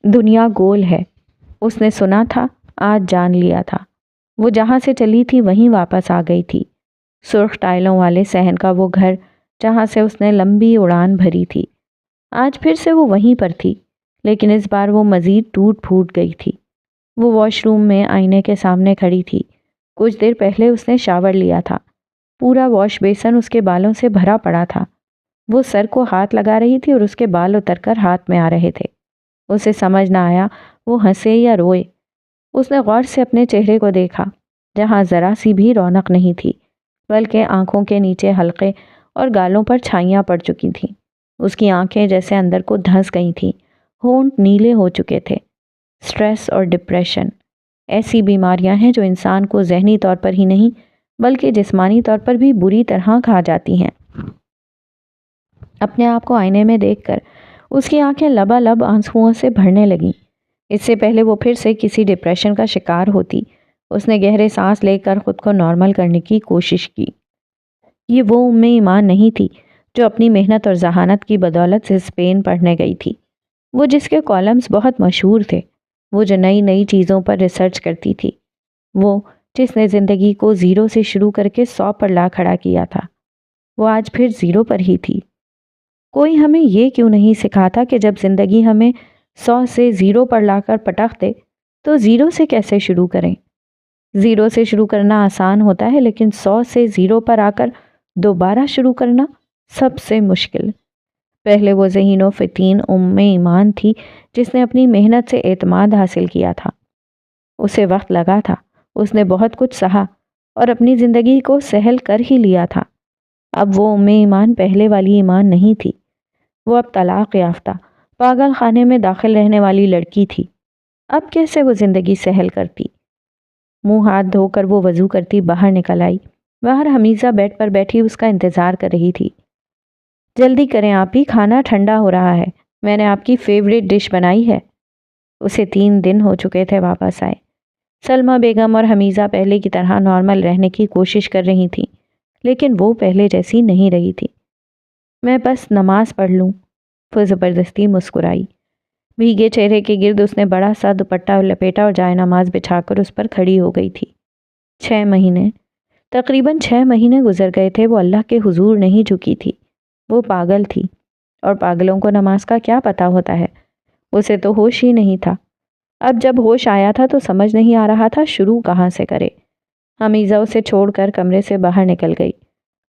[SPEAKER 1] دنیا گول ہے، اس نے سنا تھا، آج جان لیا تھا۔ وہ جہاں سے چلی تھی وہیں واپس آ گئی تھی۔ سرخ ٹائلوں والے صحن کا وہ گھر جہاں سے اس نے لمبی اڑان بھری تھی، آج پھر سے وہ وہیں پر تھی، لیکن اس بار وہ مزید ٹوٹ پھوٹ گئی تھی۔ وہ واش روم میں آئینے کے سامنے کھڑی تھی۔ کچھ دیر پہلے اس نے شاور لیا تھا۔ پورا واش بیسن اس کے بالوں سے بھرا پڑا تھا۔ وہ سر کو ہاتھ لگا رہی تھی اور اس کے بال اتر کر ہاتھ میں آ رہے تھے۔ اسے سمجھ نہ آیا وہ ہنسے یا روئے۔ اس نے غور سے اپنے چہرے کو دیکھا، جہاں ذرا سی بھی رونق نہیں تھی، بلکہ آنکھوں کے نیچے حلقے اور گالوں پر چھائیاں پڑ چکی تھیں۔ اس کی آنکھیں جیسے اندر کو دھنس گئی تھیں، ہونٹ نیلے ہو چکے تھے۔ سٹریس اور ڈپریشن ایسی بیماریاں ہیں جو انسان کو ذہنی طور پر ہی نہیں بلکہ جسمانی طور پر بھی بری طرح کھا جاتی ہیں۔ اپنے آپ کو آئینے میں دیکھ کر اس کی آنکھیں لبالب آنسوؤں سے بھرنے لگیں۔ اس سے پہلے وہ پھر سے کسی ڈپریشن کا شکار ہوتی، اس نے گہرے سانس لے کر خود کو نارمل کرنے کی کوشش کی۔ یہ وہ ام ایمان نہیں تھی جو اپنی محنت اور ذہانت کی بدولت سے اسپین پڑھنے گئی تھی، وہ جس کے کالمز بہت مشہور تھے، وہ جو نئی نئی چیزوں پر ریسرچ کرتی تھی، وہ جس نے زندگی کو زیرو سے شروع کر کے 100 پر لا کھڑا کیا تھا، وہ آج پھر زیرو پر ہی تھی۔ کوئی ہمیں یہ کیوں نہیں سکھاتا کہ جب زندگی ہمیں 100 سے زیرو پر لا کر پٹخ دے تو زیرو سے کیسے شروع کریں؟ زیرو سے شروع کرنا آسان ہوتا ہے، لیکن 100 سے زیرو پر آ کر دوبارہ شروع کرنا سب سے مشکل۔ پہلے وہ ذہین و فتین ام ایمان تھی جس نے اپنی محنت سے اعتماد حاصل کیا تھا۔ اسے وقت لگا تھا، اس نے بہت کچھ سہا اور اپنی زندگی کو سہل کر ہی لیا تھا۔ اب وہ ام ایمان پہلے والی ایمان نہیں تھی، وہ اب طلاق یافتہ پاگل خانے میں داخل رہنے والی لڑکی تھی۔ اب کیسے وہ زندگی سہل کرتی؟ منہ ہاتھ دھو کر وہ وضو کرتی باہر نکل آئی۔ باہر حمیزہ بیڈ پر بیٹھی اس کا انتظار کر رہی تھی۔ جلدی کریں آپ ہی، کھانا ٹھنڈا ہو رہا ہے، میں نے آپ کی فیوریٹ ڈش بنائی ہے۔ اسے 3 دن ہو چکے تھے واپس آئے۔ سلمہ بیگم اور حمیزہ پہلے کی طرح نارمل رہنے کی کوشش کر رہی تھیں، لیکن وہ پہلے جیسی نہیں رہی تھی۔ میں بس نماز پڑھ لوں، وہ زبردستی مسکرائی۔ بھیگے چہرے کے گرد اس نے بڑا سا دوپٹہ لپیٹا اور جائے نماز بچھا کر اس پر کھڑی ہو گئی تھی۔ 6 مہینے، تقریباً 6 مہینے گزر گئے تھے، وہ اللہ کے حضور نہیں جھکی تھی۔ وہ پاگل تھی، اور پاگلوں کو نماز کا کیا پتہ ہوتا ہے؟ اسے تو ہوش ہی نہیں تھا۔ اب جب ہوش آیا تھا تو سمجھ نہیں آ رہا تھا شروع کہاں سے کرے۔ حمیزہ اسے چھوڑ کر کمرے سے باہر نکل گئی۔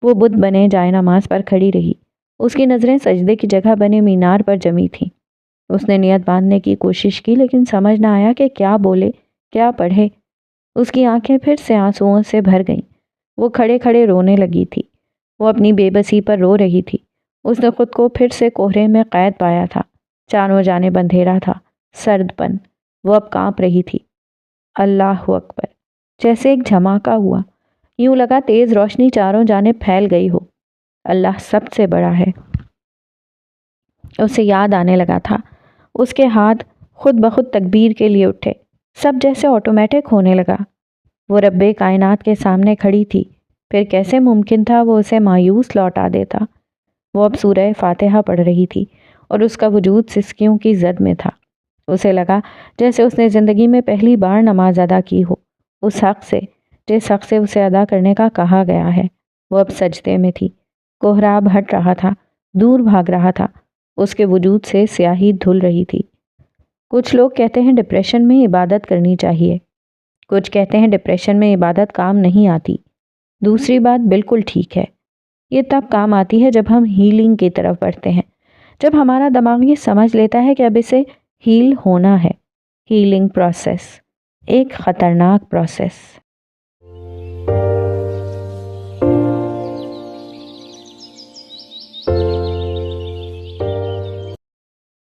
[SPEAKER 1] وہ بت بنے جائے نماز پر کھڑی رہی۔ اس کی نظریں سجدے کی جگہ بنے مینار پر جمی تھیں۔ اس نے نیت باندھنے کی کوشش کی، لیکن سمجھ نہ آیا کہ کیا بولے، کیا پڑھے۔ اس کی آنکھیں پھر سے آنسوؤں سے بھر گئیں۔ وہ کھڑے کھڑے رونے لگی تھی۔ وہ اپنی بے بسی پر رو رہی تھی۔ اس نے خود کو پھر سے کوہرے میں قید پایا تھا۔ چاروں جانب اندھیرا تھا، سرد پن۔ وہ اب کانپ رہی تھی۔ اللہ اکبر! جیسے ایک دھماکہ ہوا، یوں لگا تیز روشنی چاروں جانب پھیل گئی ہو۔ اللہ سب سے بڑا ہے۔ اسے یاد آنے لگا تھا، اس کے ہاتھ خود بخود تکبیر کے لیے اٹھے، سب جیسے آٹومیٹک ہونے لگا۔ وہ رب کائنات کے سامنے کھڑی تھی، پھر کیسے ممکن تھا وہ اسے مایوس لوٹا دیتا؟ وہ اب سورہ فاتحہ پڑھ رہی تھی اور اس کا وجود سسکیوں کی زد میں تھا۔ اسے لگا جیسے اس نے زندگی میں پہلی بار نماز ادا کی ہو، اس حق سے جس حق سے اسے ادا کرنے کا کہا گیا ہے۔ وہ اب سجدے میں تھی، کوہرا اب ہٹ رہا تھا، دور بھاگ رہا تھا، اس کے وجود سے سیاہی دھل رہی تھی۔ کچھ لوگ کہتے ہیں ڈپریشن میں عبادت کرنی چاہیے، کچھ کہتے ہیں ڈپریشن میں عبادت کام نہیں آتی۔ دوسری بات بالکل ٹھیک ہے، یہ تب کام آتی ہے جب ہم ہیلنگ کی طرف بڑھتے ہیں، جب ہمارا دماغ یہ سمجھ لیتا ہے کہ اب اسے ہیل ہونا ہے، ہیلنگ پروسیس ایک خطرناک پروسیس